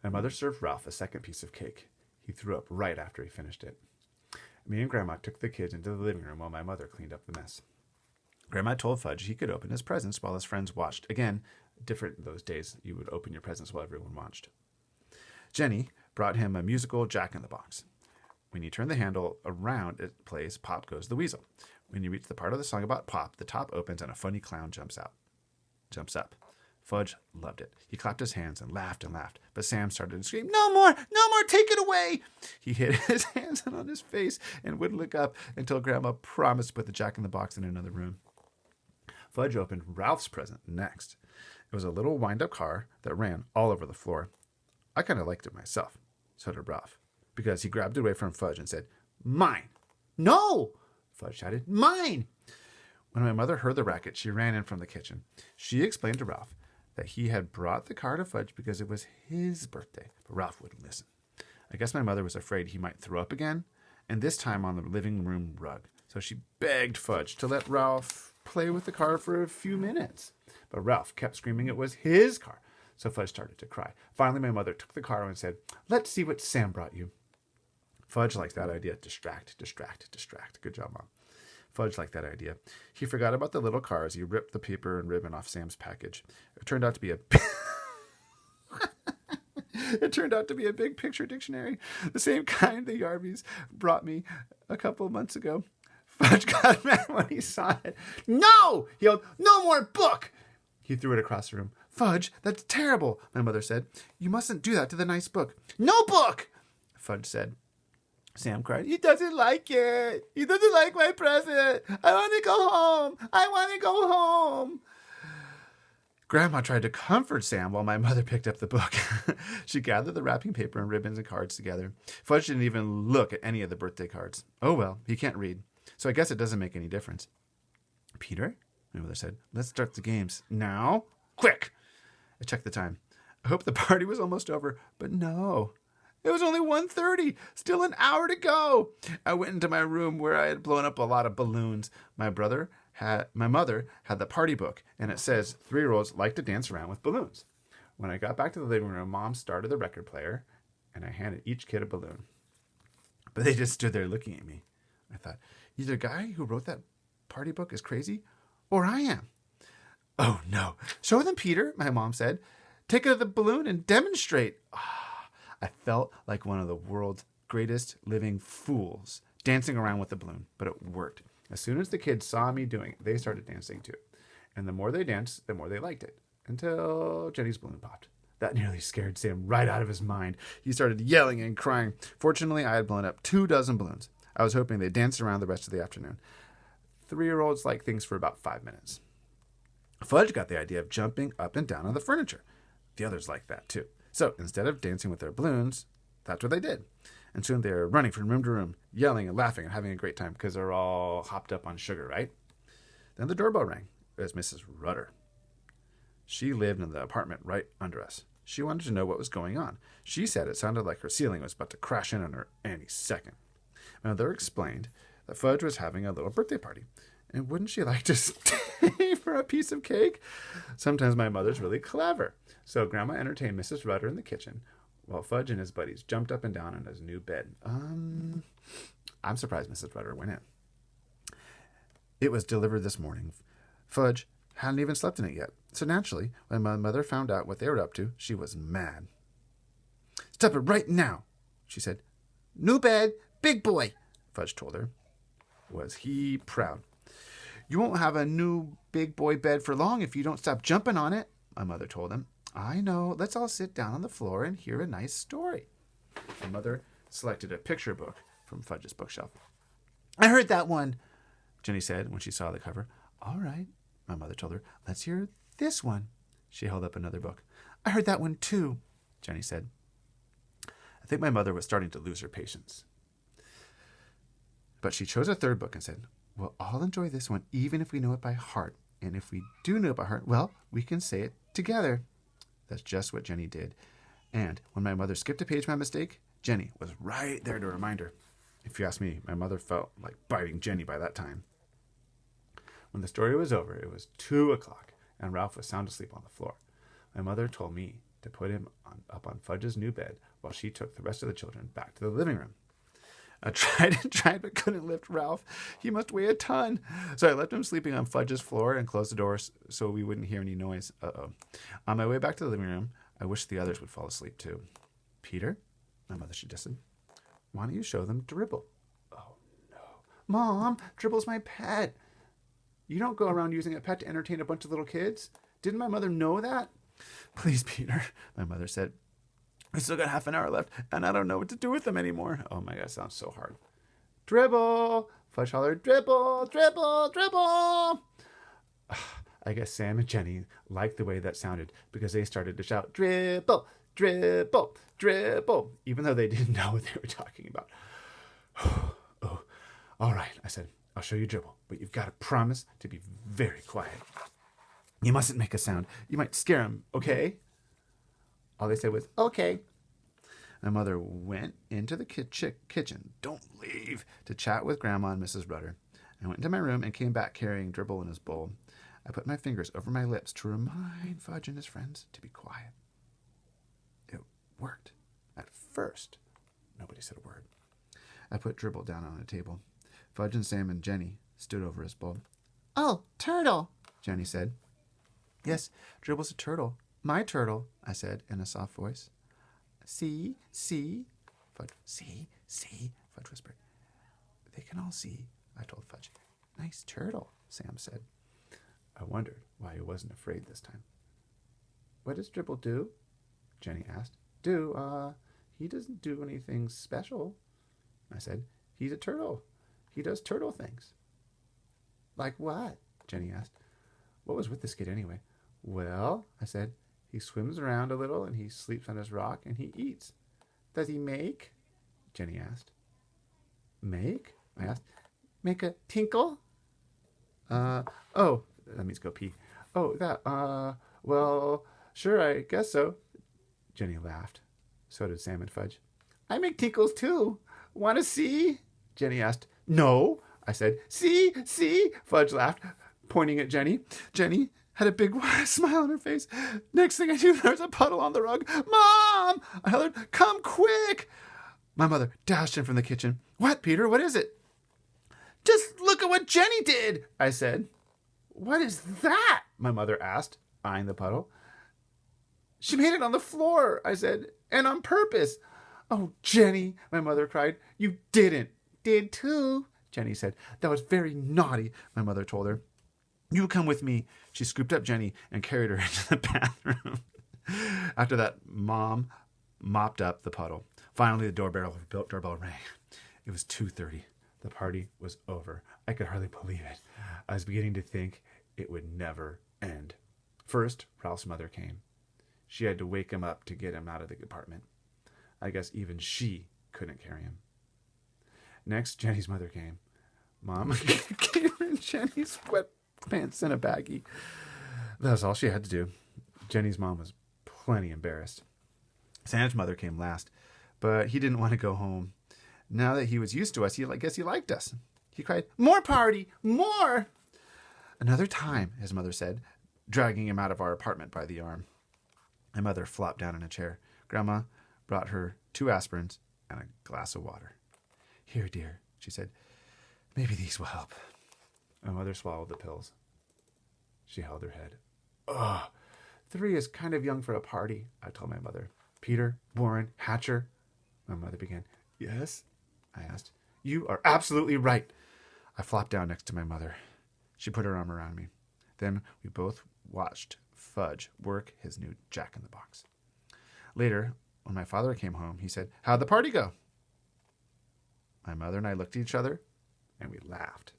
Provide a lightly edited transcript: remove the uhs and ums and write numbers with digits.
My mother served Ralph a second piece of cake. He threw up right after he finished it. Me and Grandma took the kids into the living room while my mother cleaned up the mess. Grandma told Fudge he could open his presents while his friends watched. Again, different those days. You would open your presents while everyone watched. Jenny brought him a musical Jack-in-the-Box. When you turn the handle around, it plays Pop Goes the Weasel. When you reach the part of the song about Pop, the top opens and a funny clown jumps up. Fudge loved it. He clapped his hands and laughed, but Sam started to scream, "No more! No more! Take it away!" He hid his hands on his face and wouldn't look up until Grandma promised to put the Jack-in-the-Box in another room. Fudge opened Ralph's present next. It was a little wind-up car that ran all over the floor. I kind of liked it myself. So did Ralph, because he grabbed it away from Fudge and said, "Mine!" "No!" Fudge shouted, "Mine!" When my mother heard the racket, she ran in from the kitchen. She explained to Ralph that he had brought the car to Fudge because it was his birthday, but Ralph wouldn't listen. I guess my mother was afraid he might throw up again, and this time on the living room rug. So she begged Fudge to let Ralph play with the car for a few minutes. But Ralph kept screaming it was his car, so Fudge started to cry. Finally, my mother took the car and said, "Let's see what Sam brought you." Fudge liked that idea. Distract. Good job, Mom. Fudge liked that idea. He forgot about the little car as he ripped the paper and ribbon off Sam's package. It turned out to be a big picture dictionary, the same kind the Yarbies brought me a couple of months ago. Fudge got mad when he saw it. "No!" He yelled, "No more book!" He threw it across the room. "Fudge, that's terrible," my mother said. "You mustn't do that to the nice book." "No book!" Fudge said. Sam cried, "He doesn't like it. He doesn't like my present. I want to go home. Grandma tried to comfort Sam while my mother picked up the book. She gathered the wrapping paper and ribbons and cards together. Fudge didn't even look at any of the birthday cards. Oh well, he can't read, so I guess it doesn't make any difference. "Peter," my mother said, "let's start the games. Now? Quick!" I checked the time. I hoped the party was almost over, but no. It was only 1:30. Still an hour to go. I went into my room where I had blown up a lot of balloons. My mother had the party book, and it says 3-year-olds like to dance around with balloons. When I got back to the living room, Mom started the record player, and I handed each kid a balloon. But they just stood there looking at me. I thought, either the guy who wrote that party book is crazy, or I am. "Oh, no. Show them, Peter," my mom said. "Take out the balloon and demonstrate." I felt like one of the world's greatest living fools, dancing around with the balloon, but it worked. As soon as the kids saw me doing it, they started dancing too. And the more they danced, the more they liked it, until Jenny's balloon popped. That nearly scared Sam right out of his mind. He started yelling and crying. Fortunately, I had blown up 24 balloons. I was hoping they'd dance around the rest of the afternoon. 3-year-olds like things for about 5 minutes. Fudge got the idea of jumping up and down on the furniture. The others liked that too. So instead of dancing with their balloons, that's what they did. And soon they were running from room to room, yelling and laughing and having a great time because they're all hopped up on sugar, right? Then the doorbell rang. It was Mrs. Rudder. She lived in the apartment right under us. She wanted to know what was going on. She said it sounded like her ceiling was about to crash in on her any second. My mother explained that Fudge was having a little birthday party. And wouldn't she like to stay for a piece of cake? Sometimes my mother's really clever. So Grandma entertained Mrs. Rudder in the kitchen while Fudge and his buddies jumped up and down on his new bed. I'm surprised Mrs. Rudder went in. It was delivered this morning. Fudge hadn't even slept in it yet. So naturally, when my mother found out what they were up to, she was mad. "Stop it right now," she said. "New bed, big boy," Fudge told her. Was he proud? "You won't have a new big boy bed for long if you don't stop jumping on it," my mother told him. "I know. Let's all sit down on the floor and hear a nice story." My mother selected a picture book from Fudge's bookshelf. "I heard that one," Jenny said when she saw the cover. "All right," my mother told her. "Let's hear this one." She held up another book. "I heard that one too," Jenny said. I think my mother was starting to lose her patience. But she chose a third book and said, "We'll all enjoy this one, even if we know it by heart. And if we do know it by heart, well, we can say it together." That's just what Jenny did. And when my mother skipped a page by mistake, Jenny was right there to remind her. If you ask me, my mother felt like biting Jenny by that time. When the story was over, it was 2:00, and Ralph was sound asleep on the floor. My mother told me to put him up up on Fudge's new bed while she took the rest of the children back to the living room. I tried and tried, but couldn't lift Ralph. He must weigh a ton. So I left him sleeping on Fudge's floor and closed the door so we wouldn't hear any noise. Uh-oh. On my way back to the living room, I wished the others would fall asleep too. Peter, my mother suggested, why don't you show them Dribble? Oh, no. Mom, Dribble's my pet. You don't go around using a pet to entertain a bunch of little kids. Didn't my mother know that? Please, Peter, my mother said. We still got half an hour left, and I don't know what to do with them anymore. Oh my God, it sounds so hard. Dribble! Fudge hollered, Dribble, Dribble, Dribble! I guess Sam and Jenny liked the way that sounded because they started to shout, Dribble, Dribble, Dribble, even though they didn't know what they were talking about. Oh, all right, I said, I'll show you Dribble, but you've got to promise to be very quiet. You mustn't make a sound. You might scare him, okay? All they said was, okay. My mother went into the kitchen, don't leave, to chat with Grandma and Mrs. Rudder. I went into my room and came back carrying Dribble in his bowl. I put my fingers over my lips to remind Fudge and his friends to be quiet. It worked. At first, nobody said a word. I put Dribble down on a table. Fudge and Sam and Jenny stood over his bowl. Oh, turtle, Jenny said. Yes, Dribble's a turtle. My turtle, I said in a soft voice. See, Fudge. See, Fudge whispered. They can all see, I told Fudge. Nice turtle, Sam said. I wondered why he wasn't afraid this time. What does Dribble do? Jenny asked. He doesn't do anything special, I said. He's a turtle. He does turtle things. Like what? Jenny asked. What was with this kid anyway? Well, I said, he swims around a little and he sleeps on his rock and he eats. Does he make? Jenny asked. Make? I asked. Make a tinkle? Oh, that means go pee. Oh, that, well, sure, I guess so. Jenny laughed. So did Sam and Fudge. I make tinkles too. Want to see? Jenny asked. No, I said. See? Fudge laughed, pointing at Jenny. Jenny had a big smile on her face. Next thing I knew, there was a puddle on the rug. Mom! I hollered, come quick! My mother dashed in from the kitchen. What, Peter? What is it? Just look at what Jenny did, I said. What is that? My mother asked, eyeing the puddle. She made it on the floor, I said, and on purpose. Oh, Jenny, my mother cried. You didn't. Did too, Jenny said. That was very naughty, my mother told her. You come with me. She scooped up Jenny and carried her into the bathroom. After that, Mom mopped up the puddle. Finally, the doorbell rang. It was 2:30. The party was over. I could hardly believe it. I was beginning to think it would never end. First, Ralph's mother came. She had to wake him up to get him out of the apartment. I guess even she couldn't carry him. Next, Jenny's mother came. Mom gave her Jenny's sweatpants in a baggie. That was all she had to do. Jenny's mom was plenty embarrassed. Sam's mother came last, but he didn't want to go home. Now that he was used to us, I guess he liked us. He cried, more party, more! Another time, his mother said, dragging him out of our apartment by the arm. My mother flopped down in a chair. Grandma brought her 2 aspirins and a glass of water. Here, dear, she said. Maybe these will help. My mother swallowed the pills. She held her head. Ugh, 3 is kind of young for a party, I told my mother. Peter, Warren, Hatcher. My mother began. Yes? I asked. You are absolutely right. I flopped down next to my mother. She put her arm around me. Then we both watched Fudge work his new jack-in-the-box. Later, when my father came home, he said, how'd the party go? My mother and I looked at each other, and we laughed.